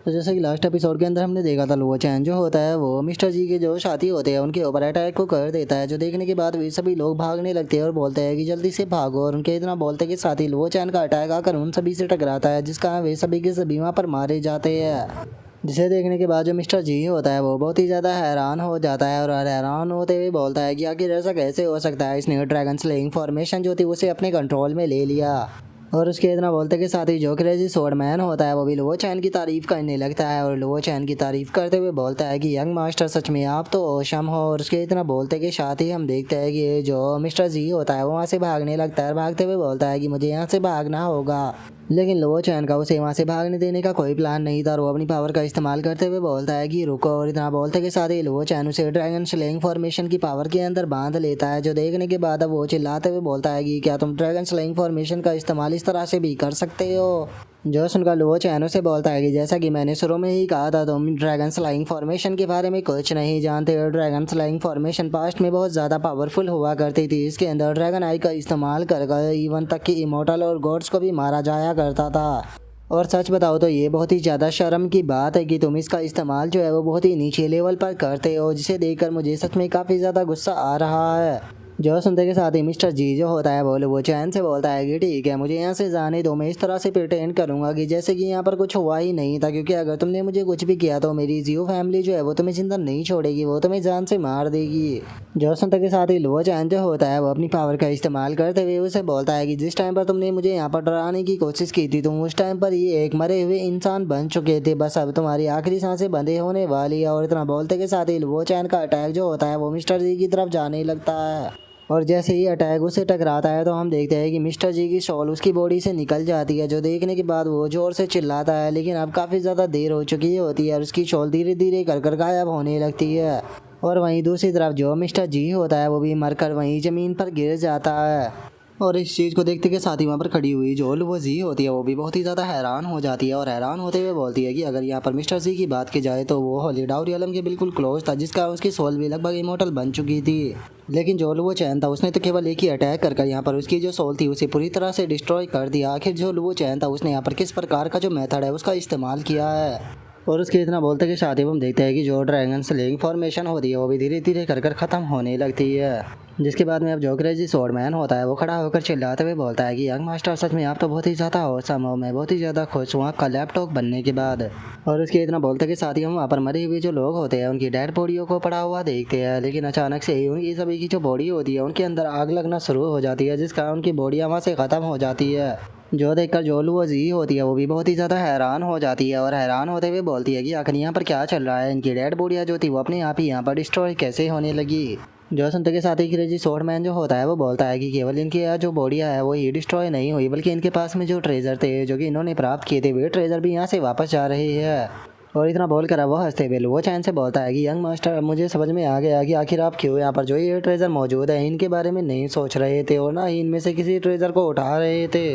तो जैसे कि लास्ट एपिसोड के अंदर हमने देखा था, लुओ चैन जो होता है वो मिस्टर जी के जो साथी होते हैं उनके ऊपर अटैक को कर देता है, जो देखने के बाद वे सभी लोग भागने लगते हैं और बोलते हैं कि जल्दी से भागो। और उनके इतना बोलते हैं कि साथी लुओ चैन का अटैक आकर उन सभी से टकराता है, जिसका वे सभी के सभी वहाँ पर मारे जाते हैं। जिसे देखने के बाद जो मिस्टर जी होता है वो बहुत ही ज़्यादा हैरान हो जाता है और हैरान होते हुए बोलता है कि आखिर ऐसा कैसे हो सकता है, इसने ड्रैगन स्लेइंग फॉर्मेशन जो थी उसे अपने कंट्रोल में ले लिया। और उसके इतना बोलते के साथ ही जो क्रेजी स्वॉर्डमैन होता है वो भी लुओ चैन की तारीफ करने लगता है और लुओ चैन की तारीफ करते हुए बोलता है कि यंग मास्टर सच में आप तो औसम हो। और उसके इतना बोलते के साथ ही हम देखते हैं कि जो मिस्टर जी होता है वो वहाँ से भागने लगता है, भागते हुए बोलता है कि मुझे यहाँ से भागना होगा। लेकिन लुओ चैन का उसे वहाँ से भागने देने का कोई प्लान नहीं था और वो अपनी पावर का इस्तेमाल करते हुए बोलता है कि रुको। और इतना बोलते के साथ ही लुओ चैन उसे ड्रैगन स्लेइंग फॉर्मेशन की पावर के अंदर बांध लेता है, जो देखने के बाद अब वो चिल्लाते हुए बोलता है कि क्या तुम ड्रैगन स्लेइंग फॉर्मेशन का इस्तेमाल इस तरह से भी कर सकते हो। जो सुनकर लुओ चैन से बोलता है कि जैसा कि मैंने शुरू में ही कहा था, तुम ड्रैगन स्लाइंग फॉर्मेशन के बारे में कुछ नहीं जानते हो। ड्रैगन स्लाइंग फॉर्मेशन पास्ट में बहुत ज़्यादा पावरफुल हुआ करती थी, इसके अंदर ड्रैगन आई का इस्तेमाल कर इवन तक कि इमोर्टल और गॉड्स को भी मारा जाया करता था। और सच बताओ तो ये बहुत ही ज़्यादा शर्म की बात है कि तुम इसका इस्तेमाल जो है वो बहुत ही नीचे लेवल पर करते हो, जिसे देखकर मुझे सच में काफ़ी ज़्यादा गुस्सा आ रहा है। जो सुनते के साथ ही मिस्टर जी जो होता है वो चैन से बोलता है कि ठीक है, मुझे यहाँ से जाने दो, मैं इस तरह से प्रिटेंड करूँगा कि जैसे कि यहाँ पर कुछ हुआ ही नहीं था, क्योंकि अगर तुमने मुझे कुछ भी किया तो मेरी जियो फैमिली जो है वो तुम्हें जिंदा नहीं छोड़ेगी, वो तुम्हें जान से मार देगी। जो सुनते के साथ ही लुओ चैन जो होता है वो अपनी पावर का इस्तेमाल करते हुए उसे बोलता है कि जिस टाइम पर तुमने मुझे यहाँ पर डराने की कोशिश की थी, तुम उस टाइम पर ये एक मरे हुए इंसान बन चुके थे, बस अब तुम्हारी आखिरी सांसें बंधे होने वाली है। और इतना बोलते के साथ ही लुओ चैन का अटैक जो होता है वो मिस्टर जी की तरफ जाने लगता है। और जैसे ही अटैक उसे टकराता है तो हम देखते हैं कि मिस्टर जी की शॉल उसकी बॉडी से निकल जाती है, जो देखने के बाद वो जोर से चिल्लाता है, लेकिन अब काफ़ी ज़्यादा देर हो चुकी होती है और उसकी शॉल धीरे धीरे कर गायब होने लगती है। और वहीं दूसरी तरफ जो मिस्टर जी होता है वो भी मरकर वहीं ज़मीन पर गिर जाता है। और इस चीज़ को देखते के साथ ही वहाँ पर खड़ी हुई जो लुओ जी होती है वो भी बहुत ही ज़्यादा हैरान हो जाती है और हैरान होते हुए बोलती है कि अगर यहाँ पर मिस्टर जी की बात की जाए तो वो हॉलीडाउ रियलम के बिल्कुल क्लोज था, जिसका उसकी सोल भी लगभग इमोर्टल बन चुकी थी। लेकिन जो लुओ चैन था उसने तो केवल एक ही अटैक कर यहाँ पर उसकी जो सोल थी उसे पूरी तरह से डिस्ट्रॉय कर दिया। आखिर जो लुओ चैन था उसने यहाँ पर किस प्रकार का जो मेथड है उसका इस्तेमाल किया है। और उसके इतना बोलते कि शादी में हम देखते हैं कि जो ड्रैगन स्लेइंग फॉर्मेशन होती है वो भी धीरे धीरे कर ख़त्म होने लगती है। जिसके बाद में अब जो क्रेजी स्वॉर्डमैन होता है वो खड़ा होकर चिल्लाते हुए बोलता है कि यंग मास्टर सच में आप तो बहुत ही ज़्यादा औसम हो, मैं बहुत ही ज़्यादा खुश हूँ आपका लैपटॉप बनने के बाद। और उसके इतना बोलते के साथ ही हम वहाँ पर मरे हुए जो लोग होते हैं उनकी डेड बॉडियों को पड़ा हुआ देखते हैं, लेकिन अचानक से ही उनकी सभी की जो बॉडी होती है उनके अंदर आग लगना शुरू हो जाती है, जिस कारण उनकी बॉडियाँ वहाँ से ख़त्म हो जाती है। जो देखकर जो लुओ जी होती है वो भी बहुत ही ज़्यादा हैरान हो जाती है और हैरान होते हुए बोलती है कि आखिर यहाँ पर क्या चल रहा है, इनकी डेड बॉडियाँ जो थी वो अपने आप ही यहाँ पर डिस्ट्रॉय कैसे होने लगी। जो सुनते के साथ ही क्रेजी स्वॉर्डमैन जो होता है वो बोलता है कि केवल इनकी यहाँ जो बॉडियाँ है वो ये डिस्ट्रॉय नहीं हुई, बल्कि इनके पास में जो ट्रेजर थे जो कि इन्होंने प्राप्त किए थे वे ट्रेजर भी यहाँ से वापस जा रहे हैं। और इतना बोलकर अब वो हंसते हुए लुओ चैन से बोलता है कि यंग मास्टर मुझे समझ में आ गया कि आखिर आप क्यों यहाँ पर जो ये ट्रेजर मौजूद है इनके बारे में नहीं सोच रहे थे और ना ही इनमें से किसी ट्रेजर को उठा रहे थे।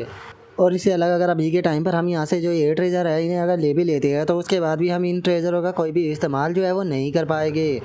और इससे अलग अगर अभी के टाइम पर हम यहाँ से जो ये ट्रेजर है इन्हें अगर ले भी लेते हैं तो उसके बाद भी हम इन ट्रेजरों का कोई भी इस्तेमाल जो है वो नहीं कर पाएंगे,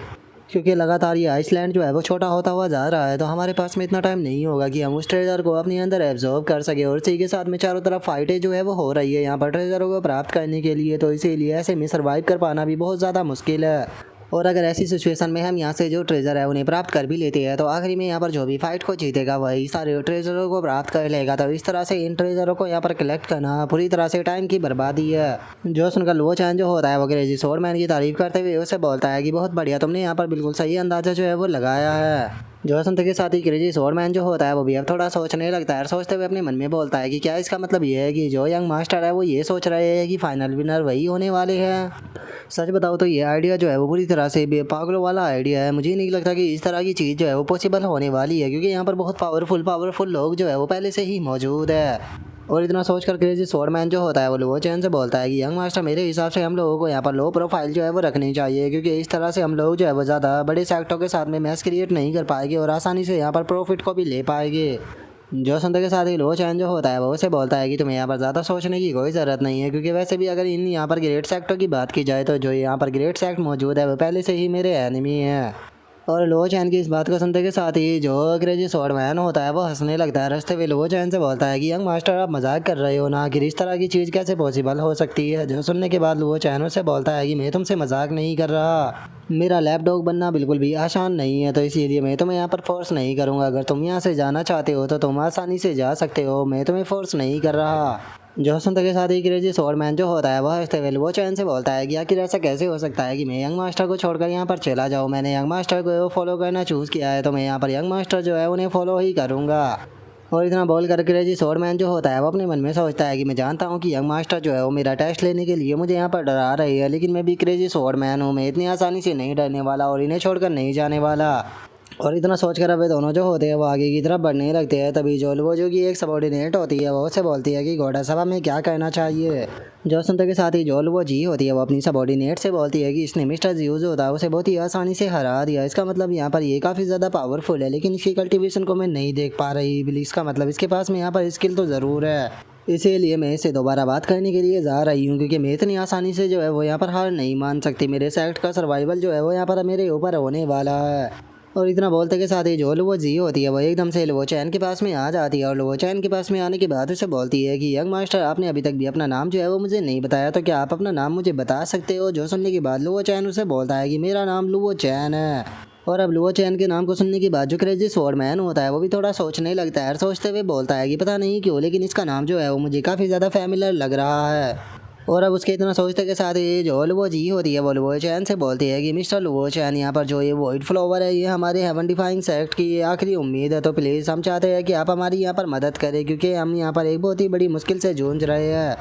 क्योंकि लगातार ये आइसलैंड जो है वो छोटा होता हुआ जा रहा है, तो हमारे पास में इतना टाइम नहीं होगा कि हम उस ट्रेजर को अपने अंदर एब्जॉर्ब कर सके। और इसी के साथ में चारों तरफ फाइटें जो है वो हो रही है यहाँ पर ट्रेजरों को प्राप्त करने के लिए, तो इसीलिए ऐसे में सर्वाइव कर पाना भी बहुत ज़्यादा मुश्किल है। और अगर ऐसी सिचुएशन में हम यहाँ से जो ट्रेजर है उन्हें प्राप्त कर भी लेते हैं तो आखिरी में यहाँ पर जो भी फाइट को जीतेगा वही सारे ट्रेजरों को प्राप्त कर लेगा। तो इस तरह से इन ट्रेजरों को यहाँ पर कलेक्ट करना पूरी तरह से टाइम की बर्बादी है। जो सुनकर लुओ चैन जो होता है वो क्रेजी स्वॉर्डमैन की तारीफ करते हुए उसे बोलता है कि बहुत बढ़िया, तुमने यहाँ पर बिल्कुल सही अंदाजा जो है वो लगाया है। जो सुनते के साथ ही क्रेजी स्वॉर्डमैन जो होता है वो भी अब थोड़ा सोचने लगता है, सोचते हुए अपने मन में बोलता है कि क्या इसका मतलब ये है कि जो यंग मास्टर है वो ये सोच रहे हैं कि फाइनल विनर वही होने वाले हैं। सच बताओ तो ये आइडिया जो है वो पूरी तरह से पागलों वाला आइडिया है। मुझे नहीं लगता कि इस तरह की चीज़ जो है वो पॉसिबल होने वाली है, क्योंकि यहाँ पर बहुत पावरफुल लोग जो है वो पहले से ही मौजूद है। और इतना सोच कर क्रेजी स्वॉर्डमैन जो होता है वो लुओ चैन से बोलता है कि यंग मास्टर मेरे हिसाब से हम लोगों को यहाँ पर लो प्रोफाइल जो है वो रखनी चाहिए, क्योंकि इस तरह से हम लोग जो है वो ज़्यादा बड़े सेक्टरों के साथ में मैच क्रिएट नहीं कर पाएंगे और आसानी से यहाँ पर प्रॉफिट को भी ले पाएंगे। जो सुनते के साथ ही लुओ चैन जो होता है वो उसे बोलता है कि तुम्हें यहाँ पर ज़्यादा सोचने की कोई ज़रूरत नहीं है, क्योंकि वैसे भी अगर इन यहाँ पर ग्रेट सेक्टरों की बात की जाए तो जो यहाँ पर ग्रेट सेक्ट मौजूद है वो पहले से ही मेरे एनिमी है। और लो चैन की इस बात को सुनते के साथ ही जो क्रेजी स्वॉर्डमैन होता है वो हंसने लगता है। रास्ते में लो चैन से बोलता है कि यंग मास्टर आप मजाक कर रहे हो ना, आखिर इस तरह की चीज़ कैसे पॉसिबल हो सकती है। जो सुनने के बाद लो चैन उससे बोलता है कि मैं तुमसे मजाक नहीं कर रहा, मेरा लैप डॉग बनना बिल्कुल भी आसान नहीं है, तो इसीलिए मैं तुम्हें यहाँ पर फोर्स नहीं करूँगा। अगर तुम यहाँ से जाना चाहते हो तो तुम आसानी से जा सकते हो, मैं तुम्हें फोर्स नहीं कर रहा। जो सुनते के साथ ही क्रेजी स्वॉर्डमैन जो होता है वह हंसते हुए वो चैन से बोलता है कि आखिर ऐसा कैसे हो सकता है कि मैं यंग मास्टर को छोड़कर यहाँ पर चला जाऊँ। मैंने यंग मास्टर को फॉलो करना चूज़ किया है, तो मैं यहाँ पर यंग मास्टर जो है उन्हें फॉलो ही करूँगा। और इतना बोल कर क्रेजी स्वॉर्डमैन जो होता है वो अपने मन में सोचता है कि मैं जानता हूँ कि यंग मास्टर जो है वो मेरा टेस्ट लेने के लिए मुझे यहाँ पर डरा रही है, लेकिन मैं भी क्रेजी स्वॉर्डमैन हूँ, मैं इतनी आसानी से नहीं डरने वाला और इन्हें छोड़कर नहीं जाने वाला। और इतना सोचकर अब वे दोनों जो होते हैं वो आगे की तरफ बढ़ने लगते हैं। तभी जोलवो जो कि एक सबॉर्डिनेट होती है वो उससे बोलती है कि घोड़ा सभा में क्या कहना चाहिए। जो सुनते के साथ ही जोलवो जी होती है वो अपनी सबॉर्डिनेट से बोलती है कि इसने मिस्टर जियो जो होता है उसे बहुत ही आसानी से हरा दिया। इसका मतलब यहाँ पर ये काफ़ी ज़्यादा पावरफुल है, लेकिन इसकी कल्टिवेशन को मैं नहीं देख पा रही। इसका मतलब इसके पास में यहाँ पर स्किल तो ज़रूर है, इसीलिए मैं इसे दोबारा बात करने के लिए जा रही हूँ, क्योंकि मैं इतनी आसानी से जो है वो यहाँ पर हार नहीं मान सकती। मेरे सेक्ट का सर्वाइवल जो है वो यहाँ पर मेरे ऊपर होने वाला है। और इतना बोलते के साथ ही जो लुवो जी होती है वो एकदम से लुवो चैन के पास में आ जाती है। और लुवो चैन के पास में आने के बाद उसे बोलती है कि यंग मास्टर आपने अभी तक भी अपना नाम जो है वो मुझे नहीं बताया, तो क्या आप अपना नाम मुझे बता सकते हो। जो सुनने के बाद लुवो चैन उसे बोलता है कि मेरा नाम लुवो चैन है। और अब लुवो चैन के नाम को सुनने के बाद जो क्रेजी स्वॉर्डमैन होता है वो भी थोड़ा सोचने लगता है और सोचते हुए बोलता है कि पता नहीं क्यों, लेकिन इसका नाम जो है वो मुझे काफ़ी ज़्यादा फैमिलियर लग रहा है। और अब उसके इतना सोचते के साथ ही जो लुवो जी होती है वो लुवो चैन से बोलती है कि मिस्टर लुवो चैन, यहाँ पर जो ये वॉइड फ्लावर है ये हमारे हेवन डिफाइंग सेक्ट की आखिरी उम्मीद है, तो प्लीज़ हम चाहते हैं कि आप हमारी यहाँ पर मदद करें, क्योंकि हम यहाँ पर एक बहुत ही बड़ी मुश्किल से जूझ रहे हैं।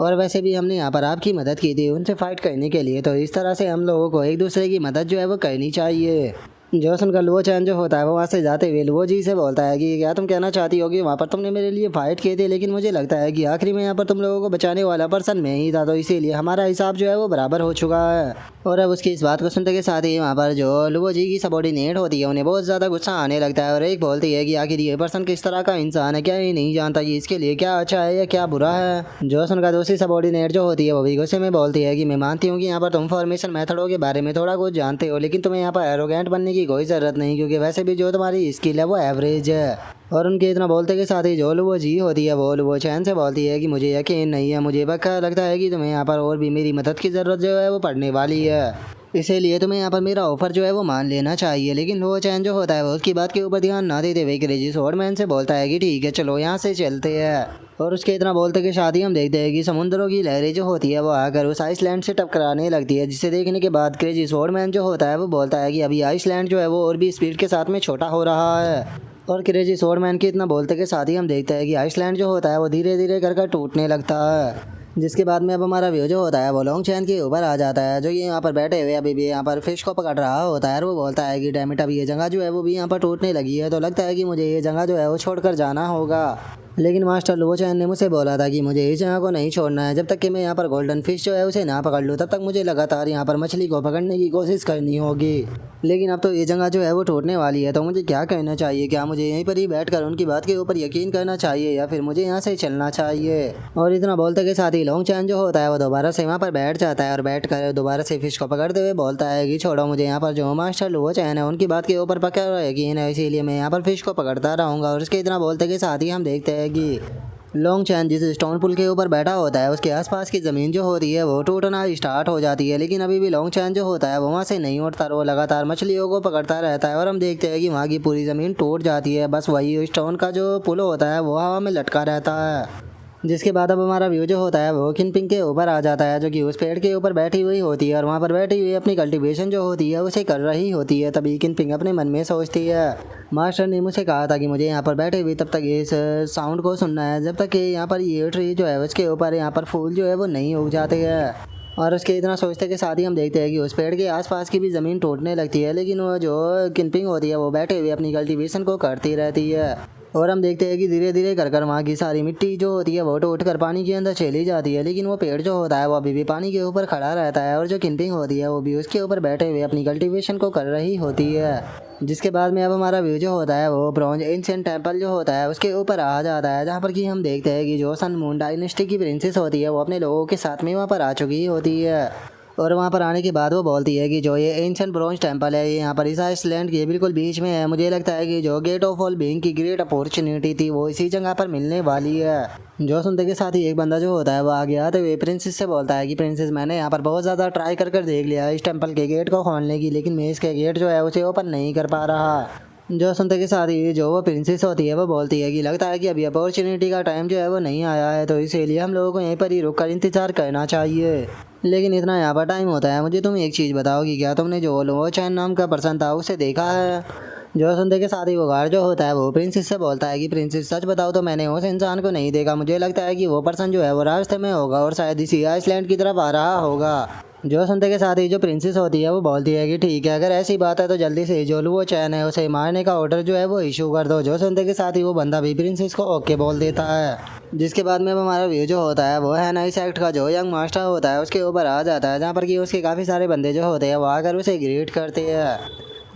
और वैसे भी हमने यहाँ पर आपकी मदद की थी उनसे फाइट करने के लिए, तो इस तरह से हम लोगों को एक दूसरे की मदद जो है वो करनी चाहिए। जो सुनकर लुवो चैन जो होता है वो वहाँ से जाते हुए लुवो जी से बोलता है कि क्या तुम कहना चाहती हो कि वहाँ पर तुमने मेरे लिए फ़ाइट किए थे, लेकिन मुझे लगता है कि आखिरी में यहाँ पर तुम लोगों को बचाने वाला पर्सन मैं ही था, तो इसीलिए हमारा हिसाब जो है वो बराबर हो चुका है। और अब उसकी इस बात को सुनते के साथ ही वहाँ पर जो लुवो जी की सबॉर्डिनेट होती है उन्हें बहुत ज़्यादा गुस्सा आने लगता है। और एक बोलती है कि आखिर ये पर्सन किस तरह का इंसान है, क्या ये नहीं जानता कि इसके लिए क्या अच्छा है या क्या बुरा है। जो सुनकर दूसरी सबॉर्डिनेट जो होती है वो भी गुस्से में बोलती है कि मैं मानती हूँ कि यहाँ पर तुम फॉर्मेशन मेथडों के बारे में थोड़ा कुछ जानते हो, लेकिन तुम्हें यहाँ पर एरोगेंट बनने की कोई ज़रूरत नहीं, क्योंकि वैसे भी जो तुम्हारी स्किल है वो एवरेज है। और उनके इतना बोलते के साथ ही जो लुवो जी होती है वो लुवो चैन से बोलती है कि मुझे यकीन नहीं है, मुझे पक्का लगता है कि तुम्हें यहाँ पर और भी मेरी मदद की ज़रूरत जो है वो पड़ने वाली है, इसीलिए तुम्हें यहाँ पर मेरा ऑफर जो है वो मान लेना चाहिए। लेकिन लुवो चैन जो होता है वो उसकी बात के ऊपर ध्यान ना देते हुए क्रेजी स्वॉर्डमैन से बोलता है कि ठीक है चलो यहाँ से चलते हैं। और उसके इतना बोलते के साथ ही हम देखते हैं कि समुद्रों की लहरें जो होती है वो आकर उस आइसलैंड से टकराने लगती है, जिसे देखने के बाद क्रेजी स्वॉर्डमैन जो होता है वो बोलता है कि अभी आइसलैंड जो है वो और भी स्पीड के साथ में छोटा हो रहा है। और क्रेजी स्वॉर्डमैन के इतना बोलते के साथ ही हम देखते हैं कि आइसलैंड जो होता है वो धीरे धीरे कर टूटने लगता है। जिसके बाद में अब हमारा व्यू जो होता है वो लॉन्ग चैन के ऊपर आ जाता है, जो कि यहाँ पर बैठे हुए अभी भी यहाँ पर फिश को पकड़ रहा होता है। और वो बोलता है कि डैम इट, अब ये जगह जो है वो भी यहाँ पर टूटने लगी है, तो लगता है कि मुझे ये जगह जो है वो छोड़कर जाना होगा। लेकिन मास्टर लुवो चैन ने मुझसे बोला था कि मुझे इस जगह को नहीं छोड़ना है, जब तक कि मैं यहाँ पर गोल्डन फिश जो है उसे ना पकड़ लूँ तब तक मुझे लगातार यहाँ पर मछली को पकड़ने की कोशिश करनी होगी। लेकिन अब तो ये जगह जो है वो टूटने वाली है, तो मुझे क्या कहना चाहिए, क्या मुझे यहीं पर ही बैठकर उनकी बात के ऊपर यकीन करना चाहिए या फिर मुझे यहाँ से चलना चाहिए। और इतना बोलते के साथ ही लॉन्ग चैन जो होता है वो दोबारा से वहाँ पर बैठ जाता है और बैठ कर दोबारा से फिश को पकड़ते हुए बोलता है कि छोड़ो, मुझे यहाँ पर जो मास्टर लुवो चैन है उनकी बात के ऊपर पकड़ यकीन है, इसीलिए मैं यहाँ पर फिश को पकड़ता रहूँगा। और इसके इतना बोलते के साथ ही हम देखते हैं कि लॉन्ग चैन जिस स्टोन पुल के ऊपर बैठा होता है उसके आसपास की ज़मीन जो होती है वो टूटना स्टार्ट हो जाती है, लेकिन अभी भी लॉन्ग चैन जो होता है वो वहाँ से नहीं उठता, वो लगातार मछलियों को पकड़ता रहता है। और हम देखते हैं कि वहाँ की पूरी ज़मीन टूट जाती है, बस वही स्टोन का जो पुल होता है वो हवा में लटका रहता है। जिसके बाद अब हमारा व्यू जो होता है वो किनपिंग के ऊपर आ जाता है, जो कि उस पेड़ के ऊपर बैठी हुई होती है और वहाँ पर बैठी हुई अपनी कल्टीवेशन जो होती है उसे कर रही होती है। तभी किनपिंग अपने मन में सोचती है, मास्टर ने मुझे कहा था कि मुझे यहाँ पर बैठे हुए तब तक इस साउंड को सुनना है जब तक कि यहाँ पर ये ट्री जो है उसके ऊपर यहाँ पर फूल जो है वो नहीं उग जाते हैं। और उसके इतना सोचते के साथ ही हम देखते हैं कि उस पेड़ के आसपास की भी ज़मीन टूटने लगती है, लेकिन वो जो किनपिंग होती है वो बैठे हुए अपनी कल्टीवेशन को करती रहती है। और हम देखते हैं कि धीरे धीरे कर वहाँ की सारी मिट्टी जो होती है वो टूट कर पानी के अंदर चली जाती है, लेकिन वो पेड़ जो होता है वो अभी भी पानी के ऊपर खड़ा रहता है। और जो किनपिंग होती है वो भी उसके ऊपर बैठे हुए अपनी कल्टीवेशन को कर रही होती है। जिसके बाद में अब हमारा व्यू जो होता है वो ब्रॉन्ज एंशिएंट टेम्पल जो होता है उसके ऊपर आ जाता है, जहाँ पर कि हम देखते हैं कि जो सन मून डायनेस्टी की प्रिंसेस होती है वो अपने लोगों के साथ में वहाँ पर आ चुकी होती है। और वहाँ पर आने के बाद वो बोलती है कि जो ये एंशिएंट ब्रोंज टेम्पल है ये यहाँ पर इस आइसलैंड के बिल्कुल बीच में है। मुझे लगता है कि जो गेट ऑफ ऑल बीइंग की ग्रेट अपॉर्चुनिटी थी वो इसी जगह पर मिलने वाली है। जो सुनते के साथ ही एक बंदा जो होता है वो आगे आते हुए प्रिंसेस से बोलता है कि प्रिंसेस, मैंने यहाँ पर बहुत ज़्यादा ट्राई कर देख लिया इस टेम्पल के गेट को खोलने की, लेकिन मैं इसके गेट जो है उसे ओपन नहीं कर पा रहा। जो सुनते के साथ ही जो वो प्रिंसेस होती है वो बोलती है कि लगता है कि अभी अपॉर्चुनिटी का टाइम जो है वो नहीं आया है, तो इसीलिए हम लोगों को यहीं पर ही रुक कर इंतजार करना चाहिए। लेकिन इतना यहाँ पर टाइम होता है, मुझे तुम एक चीज़ बताओ कि क्या तुमने जो लो चैन नाम का पर्सन था उसे देखा है? जो सुनते के साथ ही वो गार्ड जो होता है वो प्रिंसेस से बोलता है कि प्रिंसेस सच बताओ तो मैंने उस इंसान को नहीं देखा, मुझे लगता है कि वो पर्सन जो है वो रास्ते में होगा और शायद इसी आइसलैंड की तरफ आ रहा होगा। जो सुनते के साथ ही जो प्रिंसेस होती है वो बोलती है कि ठीक है, अगर ऐसी बात है तो जल्दी से जो वो चैन है उसे मारने का ऑर्डर जो है वो इशू कर दो। जो सुनते के साथ ही वो बंदा भी प्रिंसेस को ओके बोल देता है, जिसके बाद में हमारा व्यू जो होता है वो है नाइस एक्ट का जो यंग मास्टर होता है उसके ऊपर आ जाता है, जहाँ पर कि उसके काफ़ी सारे बंदे जो होते हैं वो आकर उसे ग्रीट करते हैं।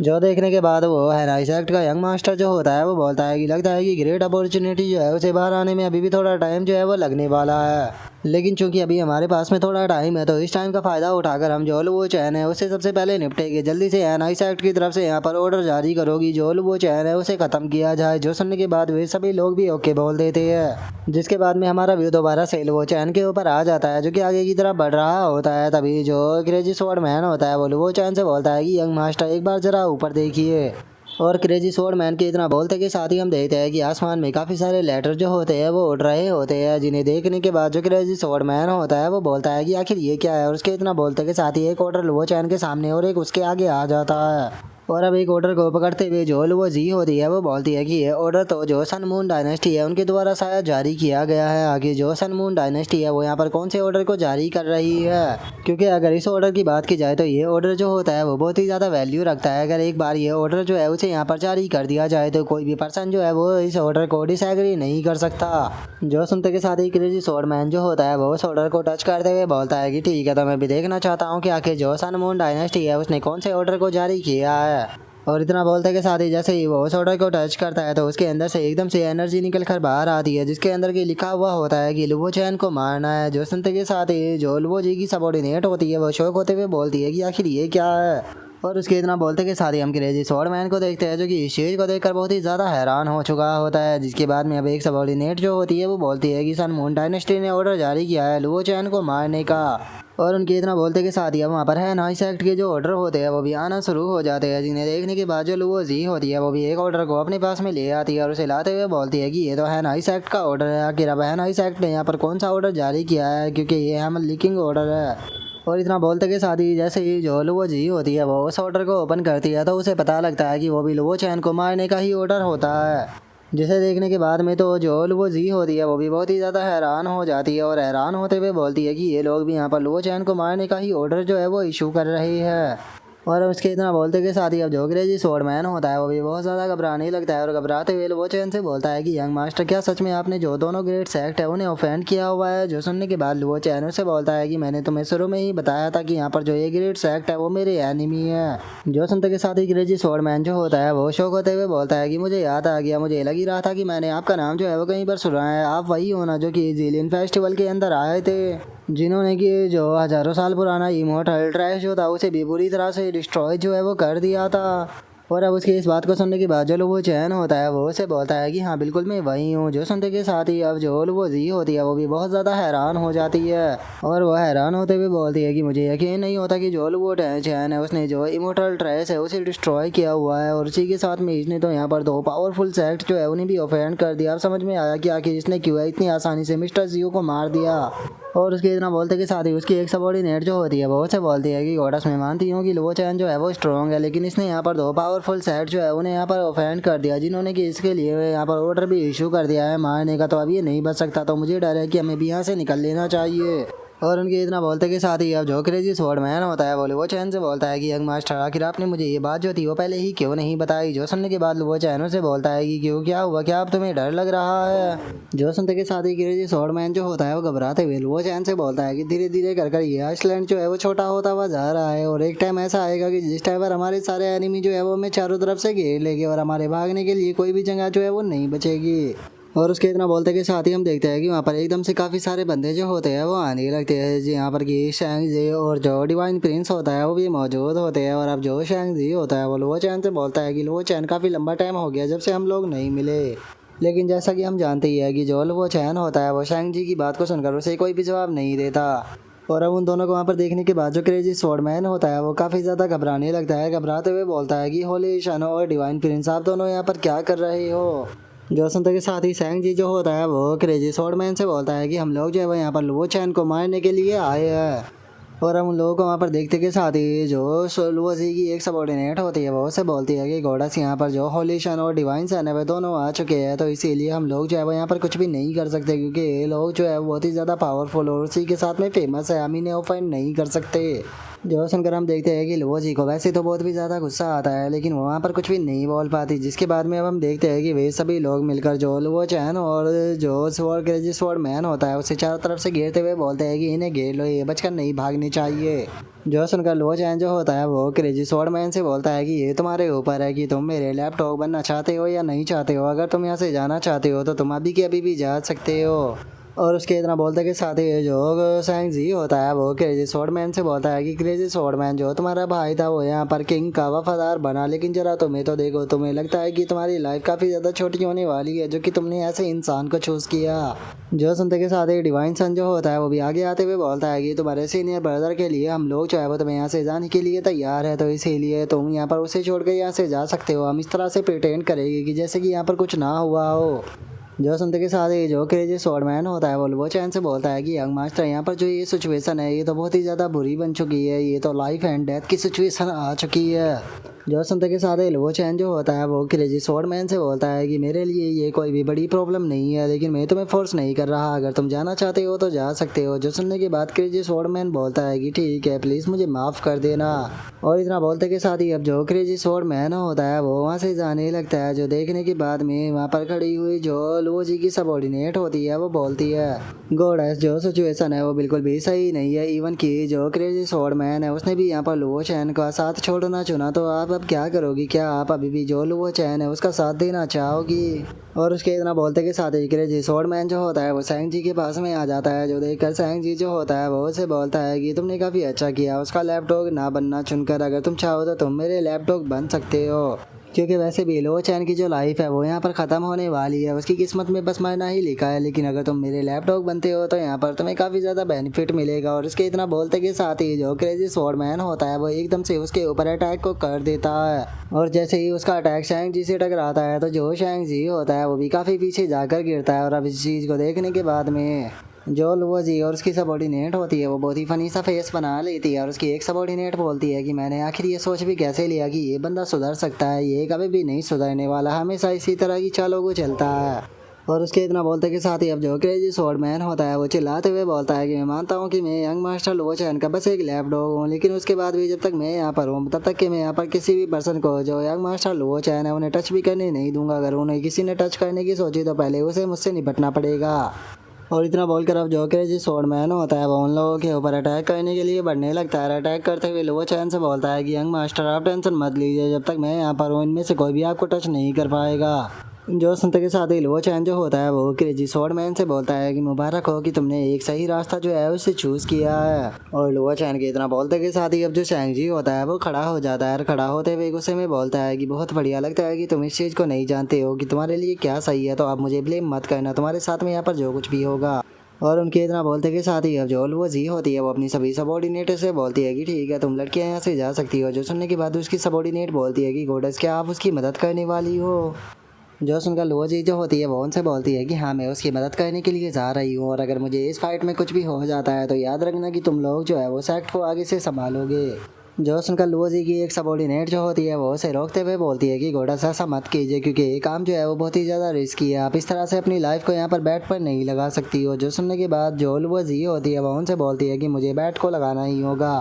जो देखने के बाद वो है नाइस एक्ट का यंग मास्टर जो होता है वो बोलता है कि लगता है कि ग्रेट अपॉर्चुनिटी जो है उसे बाहर आने में अभी भी थोड़ा टाइम जो है वो लगने वाला है, लेकिन चूंकि अभी हमारे पास में थोड़ा टाइम है तो इस टाइम का फ़ायदा उठाकर हम जो वो चैन है उससे सबसे पहले निपटेंगे। जल्दी से है नाइस एक्ट की तरफ से यहाँ पर ऑर्डर जारी करोगी जो वो चैन है उसे ख़त्म किया जाए। जो सुनने के बाद वे सभी लोग भी ओके बोल देते हैं, जिसके बाद में हमारा व्यू दोबारा से वो चैन के ऊपर आ जाता है जो कि आगे की तरफ बढ़ रहा होता है। तभी जो क्रेजी स्वॉर्ड मैन होता है वो चैन से बोलता है कि यंग मास्टर एक बार ज़रा ऊपर देखिए। और क्रेजी स्वॉर्ड मैन के इतना बोलते के साथ ही हम देखते हैं कि आसमान में काफ़ी सारे लेटर जो होते हैं वो उड़ रहे होते हैं, जिन्हें देखने के बाद जो क्रेजी स्वॉर्ड मैन होता है वो बोलता है कि आखिर ये क्या है। और उसके इतना बोलते के साथ ही एक ऑर्डर वो चैन के सामने और एक उसके आगे आ जाता है। और अब एक ऑर्डर को पकड़ते हुए जो वो जी होती है वो बोलती है कि ये ऑर्डर तो जो सन मून डायनेस्टी है उनके द्वारा शायद जारी किया गया है। आगे जो सन मून डायनेस्टी है वो यहाँ पर कौन से ऑर्डर को जारी कर रही है, क्योंकि अगर इस ऑर्डर की बात की जाए तो ये ऑर्डर जो होता है वो बहुत ही ज़्यादा वैल्यू रखता है। अगर एक बार ये ऑर्डर जो है उसे यहाँ पर जारी कर दिया जाए तो कोई भी पर्सन जो है वो इस ऑर्डर को डिसएग्री नहीं कर सकता। जो सुनते के साथ ही क्रेजी स्वॉर्ड मैन जो होता है वो उस ऑर्डर को टच करते हुए बोलता है कि ठीक है, तो मैं भी देखना चाहता हूँ कि आखिर जो सन मून डायनेस्टी है उसने कौन से ऑर्डर को जारी किया है। और इतना बोलते के साथ ही जैसे ही वो उस ऑर्डर को टच करता है तो उसके अंदर से एकदम से एनर्जी निकल कर बाहर आती है, जिसके अंदर की लिखा हुआ होता है कि लुवो चैन को मारना है। जो सुनते के साथ ही जो लुवो जी की सबॉर्डिनेट होती है वो शौक होते हुए बोलती है कि आखिर ये क्या है। और उसके इतना बोलते के साथ ही हम क्रेजी स्वॉर्ड मैन को देखते हैं जो कि इस चीज़ को देखकर बहुत ही ज़्यादा हैरान हो चुका होता है, जिसके बाद में अब एक सबॉर्डिनेट जो होती है वो बोलती है कि सन मून डायनेस्टी ने ऑर्डर जारी किया है लुवो चैन को मारने का। और उनके इतना बोलते के साथ ही अब वहाँ पर है नाइस एक्ट के जो ऑर्डर होते हैं वो भी आना शुरू हो जाते हैं, जिन्हें देखने के बाद जो लुवो जी होती है वो भी एक ऑर्डर को अपने पास में ले आती है और उसे लाते हुए बोलती है कि ये तो है नाइस एक्ट का ऑर्डर है। आखिर अब है नाइस एक्ट ने यहाँ पर कौन सा ऑर्डर जारी किया है, क्योंकि ये हम लीकिंग ऑर्डर है। और इतना बोलते के साथ ही जैसे ही जो लुवो जी होती है वो उस ऑर्डर को ओपन करती है तो उसे पता लगता है कि वो भी लुवो चैन को मारने का ही ऑर्डर होता है, जिसे देखने के बाद में तो जो लुवो जी होती है वो भी बहुत ही ज़्यादा हैरान हो जाती है और हैरान होते हुए बोलती है कि ये लोग भी यहाँ पर लुवो चैन को मारने का ही ऑर्डर जो है वो इशू कर रहे हैं। और उसके इतना बोलते के साथ ही अब जो क्रेजी स्वॉर्ड मैन होता है वो भी बहुत ज़्यादा घबराने लगता है और घबराते हुए वो चैन से बोलता है कि यंग मास्टर क्या सच में आपने जो दोनों ग्रेट सेक्ट है उन्हें ऑफेंड किया हुआ है। जो सुनने के बाद वो चैन से बोलता है कि मैंने तुम्हें शुरू में ही बताया था कि यहाँ पर जो ये ग्रेट सेक्ट है वो मेरे एनिमी है। जो सुनते के साथ ही क्रेजी स्वॉर्ड मैन जो होता है वो शौक होते हुए बोलता है कि मुझे याद आ गया, मुझे लग ही रहा था कि मैंने आपका नाम जो है वो कहीं पर सुना है, आप वही हो ना जो कि ज़िलियन फेस्टिवल के अंदर आए थे, जिन्होंने कि जो हज़ारों साल पुराना इमोर्टल ट्रैश जो था उसे भी बुरी तरह से डिस्ट्रॉय जो है वो कर दिया था। और अब उसकी इस बात को सुनने के बाद जो वो चैन होता है वो उसे बोलता है कि हाँ बिल्कुल मैं वही हूँ। जो सुनते के साथ ही अब जो वो जी होती है वो भी बहुत ज़्यादा हैरान हो जाती है और वो हैरान होते हुए बोलती है कि मुझे यकीन नहीं होता कि जो वो चैन है उसने जो इमोर्टल ट्रेस है उसे डिस्ट्रॉय किया हुआ है, और उसी के साथ में इसने तो यहाँ पर दो पावरफुल सेक्ट जो है उन्हें भी ऑफेंड कर दिया। अब समझ में आया कि आखिर इसने क्यों है इतनी आसानी से मिस्टर जियो को मार दिया। और उसके इतना बोलते के साथ ही उसकी एक सबॉर्डिनेट जो होती है वो उसे बोलती है कि गॉडस मैं मानती हूँ कि लुवो चैन जो है वो स्ट्रॉन्ग है, लेकिन इसने यहाँ पर दो पावरफुल सेट जो है उन्हें यहाँ पर ऑफेंड कर दिया, जिन्होंने कि इसके लिए यहाँ पर ऑर्डर भी इशू कर दिया है मारने का। तो अब ये नहीं बच सकता, तो मुझे डर है कि हमें भी यहाँ से निकल लेना चाहिए। और उनके इतना बोलते के साथ ही अब जो क्रेजी स्वॉर्ड मैन होता है वो चैन से बोलता है कि यंग मास्टर आखिर आपने मुझे ये बात जो थी वो पहले ही क्यों नहीं बताई। जो सुनने के बाद वो चैनों से बोलता है कि क्यों, क्या हुआ, क्या अब तुम्हें डर लग रहा है। जो सुनते के साथ ही क्रेजी स्वॉर्ड मैन जो होता है वो घबराते हुए वो चैन से बोलता है कि धीरे धीरे कर ये आइसलैंड जो है वो छोटा होता हुआ जा रहा है और एक टाइम ऐसा आएगा कि जिस टाइम पर हमारे सारे एनिमी जो है वो हमें चारों तरफ से घेर लेंगे और हमारे भागने के लिए कोई भी जगह जो है वो नहीं बचेगी। और उसके इतना बोलते के साथ ही हम देखते हैं कि वहाँ पर एकदम से काफ़ी सारे बंदे जो होते हैं वो आने लगते हैं। यहाँ पर कि शैंग जी और जो डिवाइन प्रिंस होता है वो भी मौजूद होते हैं। और अब जो शैंग जी होता है वो लुओ चैन से बोलता है कि लुओ चैन काफ़ी लंबा टाइम हो गया जब से हम लोग नहीं मिले। लेकिन जैसा कि हम जानते ही है कि जो लुओ चैन होता है वो शैंग जी की बात को सुनकर उसे कोई भी जवाब नहीं देता। और अब उन दोनों को वहाँ पर देखने के बाद जो क्रेजी स्वॉर्डमैन होता है वो काफ़ी ज़्यादा घबराने लगता है। घबराते हुए बोलता है कि होली शानो और डिवाइन प्रिंस आप दोनों यहाँ पर क्या कर रहे हो। जो सुनते के साथ ही सैंग जी जो होता है वो क्रेजी स्वॉर्डमैन से बोलता है कि हम लोग जो है वो यहाँ पर लुओ चैन को मारने के लिए आए हैं। और हम उन लोगों को वहाँ पर देखते के साथ ही जो लुओ जी की एक सबॉर्डिनेट होती है वो उसे बोलती है कि गॉडेस यहाँ पर जो होली शन और डिवाइन सन है वे दोनों आ चुके हैं, तो इसीलिए हम लोग जो है वो यहाँ पर कुछ भी नहीं कर सकते क्योंकि ये लोग जो है बहुत ही ज़्यादा पावरफुल और उसी के साथ में फेमस है, हम इन्हें ऑफेंड नहीं कर सकते। जो सुनकर हम देखते हैं कि लुओ जी को वैसे तो बहुत भी ज़्यादा गुस्सा आता है लेकिन वो वहाँ पर कुछ भी नहीं बोल पाती, जिसके बाद में अब हम देखते हैं कि वे सभी लोग मिलकर जो लुओ चैन और जो स्वॉर्ड क्रेजी स्वॉर्ड मैन होता है उसे चारों तरफ से घेरते हुए बोलते हैं कि इन्हें घेर लो, ये बचकर नहीं भागनी चाहिए। जो सुनकर लुओ चैन जो होता है वो क्रेजी स्वॉर्ड मैन से बोलता है कि ये तुम्हारे ऊपर है कि तुम मेरे लैपटॉप बनना चाहते हो या नहीं चाहते हो। अगर तुम यहाँ से जाना चाहते हो तो तुम अभी के अभी भी जा सकते हो। और उसके इतना बोलते के साथ ही जो सैंग जी होता है वो क्रेजी स्वॉर्डमैन से बोलता है कि क्रेजी स्वॉर्डमैन जो तुम्हारा भाई था वो यहाँ पर किंग का वफादार बना, लेकिन जरा तुम्हें तो देखो, तुम्हें लगता है कि तुम्हारी लाइफ काफ़ी ज़्यादा छोटी होने वाली है जो कि तुमने ऐसे इंसान को चूज़ किया। जो सुनते के साथ ही डिवाइन सन जो होता है वो भी आगे आते हुए बोलता है कि तुम्हारे सीनियर ब्रदर के लिए हम लोग जो है वो तुम्हें यहाँ से जाने के लिए तैयार है, तो इसीलिए तुम यहाँ पर उसे छोड़ कर यहाँ से जा सकते हो। हम इस तरह से प्रिटेंड करेंगे कि जैसे कि यहाँ पर कुछ ना हुआ हो। जो सुनते के साथ ही जो क्रेजी स्वॉर्डमैन होता है वो चैन से बोलता है कि यंग मास्टर यहाँ पर जो ये सिचुएशन है ये तो बहुत ही ज़्यादा बुरी बन चुकी है, ये तो लाइफ एंड डेथ की सिचुएशन आ चुकी है। जो सुनते के साथ ही लुओ चैन जो होता है वो क्रेजी स्वॉर्डमैन से बोलता है कि मेरे लिए ये कोई भी बड़ी प्रॉब्लम नहीं है, लेकिन मैं तुम्हें फोर्स नहीं कर रहा, अगर तुम जाना चाहते हो तो जा सकते हो। जो सुनने के बाद क्रेजी स्वॉर्डमैन बोलता है कि ठीक है, प्लीज़ मुझे माफ़ कर देना। और इतना बोलते के साथ ही अब जो क्रेजी स्वॉर्डमैन होता है वो वहाँ से जाने लगता है। जो देखने के बाद में वहाँ पर खड़ी हुई जो लुओ जी की सबॉर्डिनेट होती है वो बोलती है गॉडेस जो सिचुएशन है वो बिल्कुल भी सही नहीं है, इवन कि जो क्रेजी स्वॉर्डमैन है उसने भी यहाँ पर लुओ चैन का साथ छोड़ना चुना, तो आप अब क्या करोगी? क्या आप अभी भी जो लुओ चैन है उसका साथ देना चाहोगी? और उसके इतना बोलते के साथ ही क्रेजी स्वॉर्डमैन जो होता है वो सैंग जी के पास में आ जाता है। जो देखकर सैंग जी जो होता है वो उसे बोलता है कि तुमने काफ़ी अच्छा किया उसका लैपटॉप ना बनना चुनकर, अगर तुम चाहो तो तुम मेरे लैपटॉप बन सकते हो, क्योंकि वैसे भी लुओ चैन की जो लाइफ है वो यहाँ पर ख़त्म होने वाली है, उसकी किस्मत में बस मरना ही लिखा है। लेकिन अगर तुम मेरे लैपटॉप बनते हो तो यहाँ पर तुम्हें काफ़ी ज़्यादा बेनिफिट मिलेगा। और इसके इतना बोलते के साथ ही जो क्रेजी स्वॉर्डमैन होता है वो एकदम से उसके ऊपर अटैक को कर देता है। और जैसे ही उसका अटैक शैंग जी से टकराता है तो जो शैंग जी होता है वो भी काफ़ी पीछे जाकर गिरता है। और अब इस चीज़ को देखने के बाद में जो लुओ जी और उसकी सबॉर्डिनेट होती है वो बहुत ही फनी सा फेस बना लेती है। और उसकी एक सबॉर्डिनेट बोलती है कि मैंने आखिर ये सोच भी कैसे लिया कि ये बंदा सुधर सकता है, ये कभी भी नहीं सुधरने वाला, हमेशा इसी तरह की चालों को चलता है। और उसके इतना बोलते के साथ ही अब जो क्रेजी स्वॉर्डमैन होता है वो चिल्लाते हुए बोलता है कि मैं मानता हूँ कि मैं यंग मास्टर लुओ चैन का बस एक लैपडॉग हूँ, लेकिन उसके बाद भी जब तक मैं यहाँ पर हूँ तब तक कि मैं यहाँ पर किसी भी पर्सन को जो यंग मास्टर लुओ चैन है उन्हें टच भी करने नहीं दूंगा। अगर उन्हें किसी ने टच करने की सोची तो पहले उसे मुझसे निपटना पड़ेगा। और इतना बोलकर अब जो क्रेजी स्वॉर्डमैन होता है वो उन लोगों के ऊपर अटैक करने के लिए बढ़ने लगता है। अटैक करते हुए लुओ चैन से बोलता है कि यंग मास्टर आप टेंशन मत लीजिए, जब तक मैं यहाँ पर हूँ इनमें से कोई भी आपको टच नहीं कर पाएगा। जो सुनते के साथ ही लुओ चैन जो होता है वो क्रेजी स्वॉर्डमैन से बोलता है कि मुबारक हो कि तुमने एक सही रास्ता जो है उसे चूज़ किया है। और लुओ चैन के इतना बोलते के साथ ही अब जो शैंग जी होता है वो खड़ा हो जाता है। और खड़ा होते हुए गुस्से में बोलता है कि बहुत बढ़िया लगता है कि तुम इस चीज़ को नहीं जानते हो कि तुम्हारे लिए क्या सही है, तो अब मुझे ब्लेम मत करना, तुम्हारे साथ में यहाँ पर जो कुछ भी होगा। और उनके इतना बोलते के साथ ही अब जो लुओ जी होती है वो अपनी सभी सबॉर्डिनेट से बोलती है कि ठीक है तुम लड़कियां यहाँ से जा सकती हो। जो सुनने के बाद उसकी सबॉर्डिनेट बोलती है कि गॉडेस क्या आप उसकी मदद करने वाली हो? जो सुनकर लुओ जी जो होती है वो उनसे बोलती है कि हाँ मैं उसकी मदद करने के लिए जा रही हूँ, और अगर मुझे इस फाइट में कुछ भी हो जाता है तो याद रखना कि तुम लोग जो है वो सेक्ट को आगे से संभालोगे। जो सुनकर लुओ जी की एक सबॉर्डिनेट जो होती है वो उसे रोकते हुए बोलती है कि गॉडेस ऐसा मत कीजिए, क्योंकि ये काम जो है वो बहुत ही ज़्यादा रिस्की है, आप इस तरह से अपनी लाइफ को यहाँ पर बैट पर नहीं लगा सकती हो। जो सुनने के बाद जो लुओ जी होती है वो उनसे बोलती है कि मुझे बैट को लगाना ही होगा।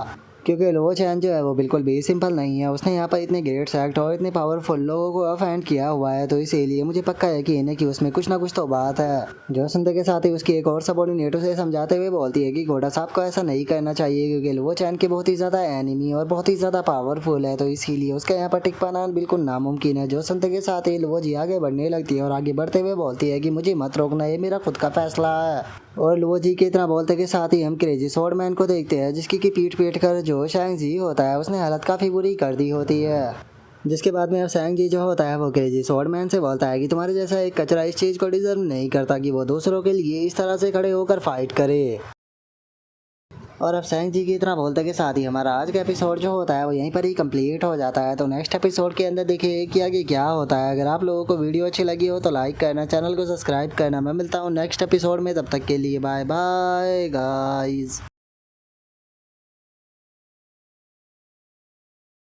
क्योंकि लो चैन जो है वो बिल्कुल भी सिंपल नहीं है। उसने यहाँ पर इतने ग्रेट एक्ट और इतने पावरफुल लोगों को ऑफेंड किया हुआ है, तो इसीलिए मुझे पक्का है कि इन्हें कि उसमें कुछ ना कुछ तो बात है। जो सुनते के साथ ही उसकी एक और सबॉर्डिनेट उसे समझाते हुए बोलती है कि घोड़ा साहब को ऐसा नहीं करना चाहिए, क्योंकि लो चैन के बहुत ही ज़्यादा एनिमी और बहुत ही ज़्यादा पावरफुल है, तो इसीलिए उसका यहाँ पर टिक पाना बिल्कुल नामुमकिन है। जो सुनते के साथ ही लुओ जी आगे बढ़ने लगती है और आगे बढ़ते हुए बोलती है कि मुझे मत रोकना, ये मेरा खुद का फैसला है। और लुओ जी के इतना बोलते के साथ ही हम क्रेजी स्वॉर्ड मैन को देखते हैं, जिसकी की पीट कर जो शैंग जी होता है उसने हालत काफ़ी बुरी कर दी होती है। जिसके बाद में अब शैंग जी जो होता है वो क्रेजी स्वॉर्ड मैन से बोलता है कि तुम्हारे जैसा एक कचरा इस चीज़ को डिजर्व नहीं करता कि वो दूसरों के लिए इस तरह से खड़े होकर फाइट करे। और अब शैंग जी की इतना बोलते के साथ ही हमारा आज का एपिसोड जो होता है वो यहीं पर ही कंप्लीट हो जाता है। तो नेक्स्ट एपिसोड के अंदर देखिए कि आगे क्या होता है। अगर आप लोगों को वीडियो अच्छी लगी हो तो लाइक करना, चैनल को सब्सक्राइब करना। मैं मिलता हूँ नेक्स्ट एपिसोड में, तब तक के लिए बाय बाय गाइस।